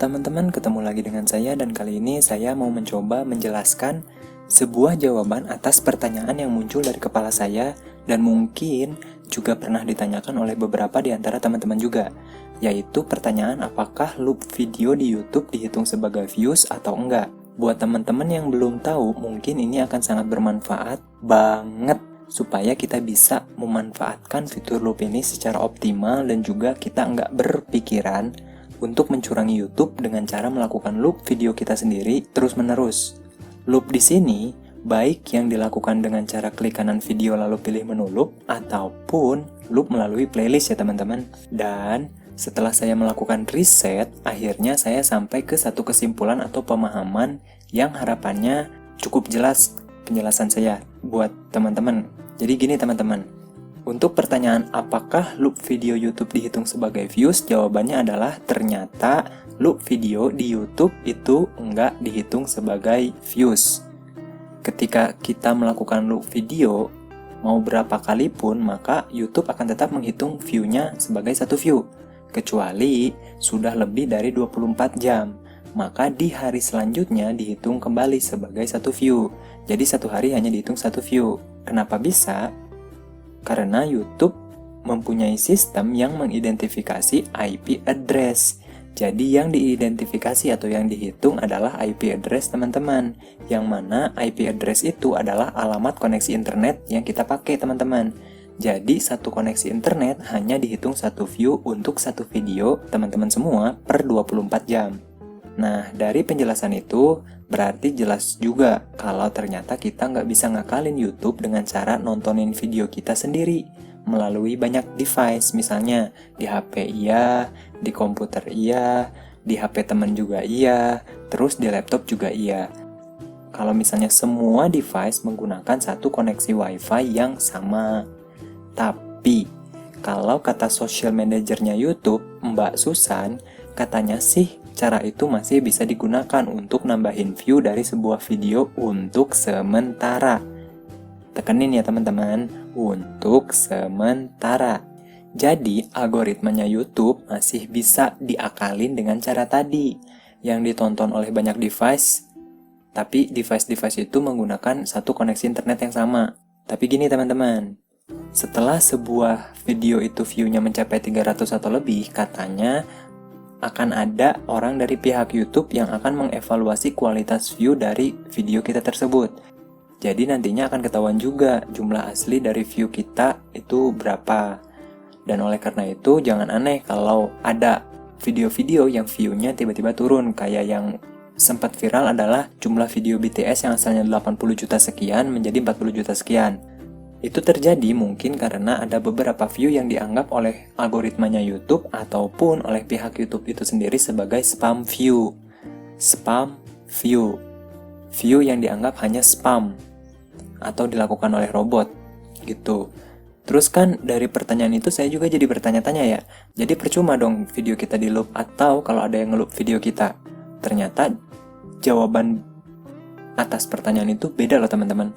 teman-teman, ketemu lagi dengan saya dan kali ini saya mau mencoba menjelaskan sebuah jawaban atas pertanyaan yang muncul dari kepala saya dan mungkin juga pernah ditanyakan oleh beberapa di antara teman-teman juga, yaitu pertanyaan apakah loop video di YouTube dihitung sebagai views atau enggak. Buat teman-teman yang belum tahu, mungkin ini akan sangat bermanfaat banget supaya kita bisa memanfaatkan fitur loop ini secara optimal dan juga kita nggak berpikiran untuk mencurangi YouTube dengan cara melakukan loop video kita sendiri terus-menerus. Loop di sini baik yang dilakukan dengan cara klik kanan video lalu pilih menu loop ataupun loop melalui playlist ya teman-teman. Dan setelah saya melakukan riset, akhirnya saya sampai ke satu kesimpulan atau pemahaman yang harapannya cukup jelas penjelasan saya buat teman-teman. Jadi gini teman-teman, untuk pertanyaan apakah loop video YouTube dihitung sebagai views, jawabannya adalah ternyata loop video di YouTube itu enggak dihitung sebagai views. Ketika kita melakukan loop video, mau berapa kali pun, maka YouTube akan tetap menghitung view-nya sebagai satu view. Kecuali sudah lebih dari 24 jam, maka di hari selanjutnya dihitung kembali sebagai satu view. Jadi satu hari hanya dihitung satu view. Kenapa bisa? Karena YouTube mempunyai sistem yang mengidentifikasi IP address. Jadi yang diidentifikasi atau yang dihitung adalah IP address teman-teman. Yang mana IP address itu adalah alamat koneksi internet yang kita pakai teman-teman. Jadi satu koneksi internet hanya dihitung satu view untuk satu video teman-teman semua per 24 jam. Nah, dari penjelasan itu berarti jelas juga kalau ternyata kita nggak bisa ngakalin YouTube dengan cara nontonin video kita sendiri melalui banyak device. Misalnya di HP iya, di komputer iya, di HP teman juga iya, terus di laptop juga iya. Kalau misalnya semua device menggunakan satu koneksi WiFi yang sama. Tapi kalau kata social manajernya YouTube, Mbak Susan, katanya sih cara itu masih bisa digunakan untuk nambahin view dari sebuah video untuk sementara. Tekenin ya teman-teman, untuk sementara. Jadi algoritmanya YouTube masih bisa diakalin dengan cara tadi yang ditonton oleh banyak device, tapi device-device itu menggunakan satu koneksi internet yang sama. Tapi gini teman-teman, setelah sebuah video itu view-nya mencapai 300 atau lebih, katanya akan ada orang dari pihak YouTube yang akan mengevaluasi kualitas view dari video kita tersebut. Jadi nantinya akan ketahuan juga jumlah asli dari view kita itu berapa. Dan oleh karena itu jangan aneh kalau ada video-video yang view-nya tiba-tiba turun. Kayak yang sempat viral adalah jumlah video BTS yang asalnya 80 juta sekian menjadi 40 juta sekian. Itu terjadi mungkin karena ada beberapa view yang dianggap oleh algoritmanya YouTube ataupun oleh pihak YouTube itu sendiri sebagai spam view. Spam view. View yang dianggap hanya spam atau dilakukan oleh robot gitu. Terus kan dari pertanyaan itu saya juga jadi bertanya-tanya ya. Jadi percuma dong video kita di loop atau kalau ada yang nge-loop video kita. Ternyata jawaban atas pertanyaan itu beda loh teman-teman.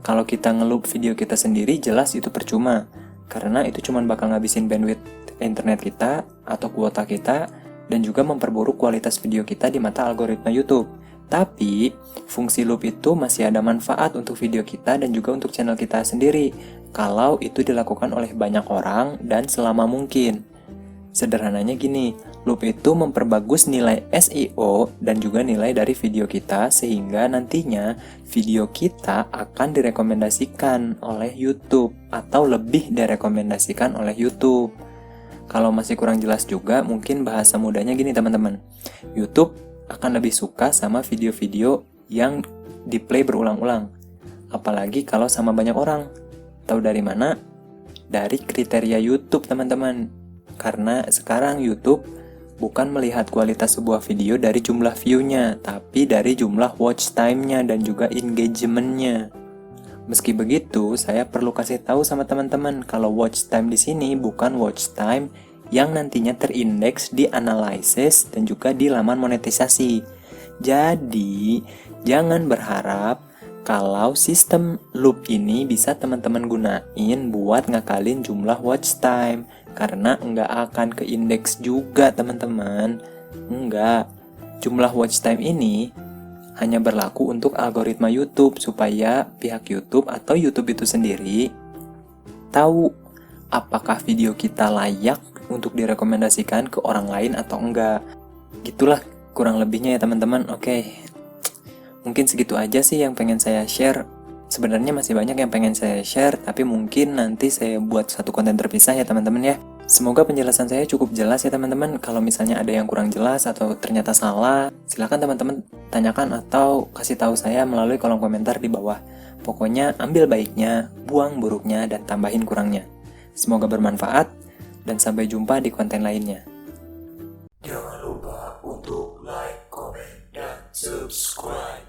Kalau kita nge-loop video kita sendiri, jelas itu percuma. Karena itu cuma bakal ngabisin bandwidth internet kita atau kuota kita dan juga memperburuk kualitas video kita di mata algoritma YouTube. Tapi, fungsi loop itu masih ada manfaat untuk video kita dan juga untuk channel kita sendiri kalau itu dilakukan oleh banyak orang dan selama mungkin. Sederhananya gini, loop itu memperbagus nilai SEO dan juga nilai dari video kita sehingga nantinya video kita akan direkomendasikan oleh YouTube atau lebih direkomendasikan oleh YouTube. Kalau masih kurang jelas juga, mungkin bahasa mudahnya gini teman-teman. YouTube akan lebih suka sama video-video yang di-play berulang-ulang. Apalagi kalau sama banyak orang. Tahu dari mana? Dari kriteria YouTube teman-teman. Karena sekarang YouTube bukan melihat kualitas sebuah video dari jumlah view-nya, tapi dari jumlah watch time-nya dan juga engagement-nya. Meski begitu, saya perlu kasih tahu sama teman-teman kalau watch time di sini bukan watch time yang nantinya terindeks di analysis dan juga di laman monetisasi. Jadi, jangan berharap kalau sistem loop ini bisa teman-teman gunain buat ngakalin jumlah watch time. Karena nggak akan ke indeks juga teman-teman. Enggak. Jumlah watch time ini hanya berlaku untuk algoritma YouTube supaya pihak YouTube atau YouTube itu sendiri tahu apakah video kita layak untuk direkomendasikan ke orang lain atau enggak. Gitulah kurang lebihnya ya teman-teman. Oke, mungkin segitu aja sih yang pengen saya share. Sebenarnya masih banyak yang pengen saya share, tapi mungkin nanti saya buat satu konten terpisah ya teman-teman ya. Semoga penjelasan saya cukup jelas ya teman-teman. Kalau misalnya ada yang kurang jelas atau ternyata salah, silakan teman-teman tanyakan atau kasih tahu saya melalui kolom komentar di bawah. Pokoknya ambil baiknya, buang buruknya, dan tambahin kurangnya. Semoga bermanfaat, dan sampai jumpa di konten lainnya. Jangan lupa untuk like, comment, dan subscribe.